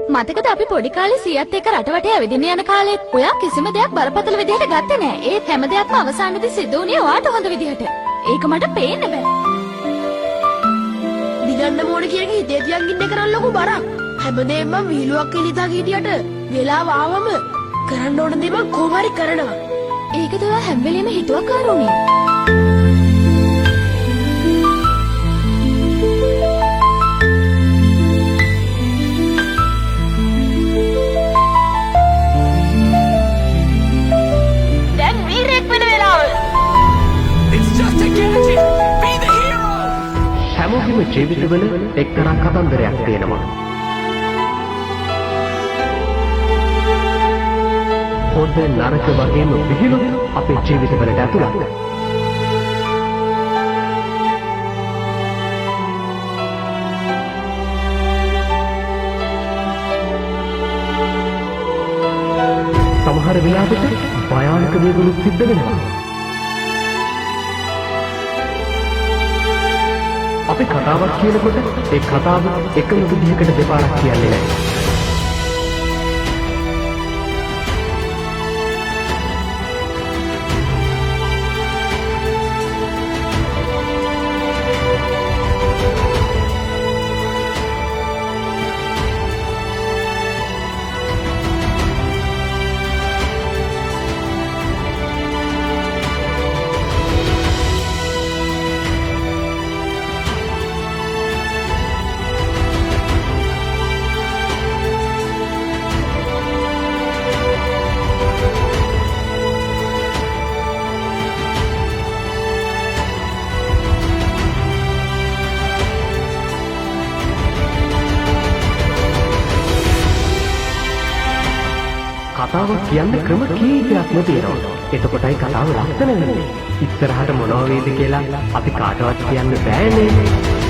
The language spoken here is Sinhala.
මතකද අපි පොඩි කාලේ සීයත් එක්ක රටවටේ ඇවිදින්න යන කාලෙත් ඔයා කිසිම දෙයක් බරපතල විදිහට ගත්තේ නෑ. ඒත් හැම දෙයක්ම අවසානයේදී සිද්ධ වුණේ ඔයාට හොඳ විදිහට. ඒක මට පේන්න බෑ. දිගන්න මොන කියන එක හිතේ තියන් ඉන්න කරන් ලොකු බරක්. හැමදේම මම විහිළුවක් කියලා හිතා හිටියට වෙලාව ආවම කරන්න ඕන දේ මම කොහොම හරි කරනවා. ඒකද ඔයා හැම වෙලෙම හිතුවක්කාරුනේ. හැමෝගෙම ජීවිතවල එක්තරා කතන්දරයක් තියෙනවා. හොඳ නරක වගේම විහිළු අපේ ජීවිතවලට ඇතුළත්. සමහර වෙලාවට භයානක දේවලුත් සිද්ධ වෙනවා. අපි කතාවක් කියනකොට ඒ කතාව එකම විදිහකට දෙපාරක් කියන්නේ නැහැ. කතාවක් කියන්න ක්‍රම කීපයක්ම තියෙනවා. එතකොටයි කතාව ලස්සන වෙන්නේ. ඉස්සරහට මොනවා වේද කියලා අපි කාටවත් කියන්න බෑනේ.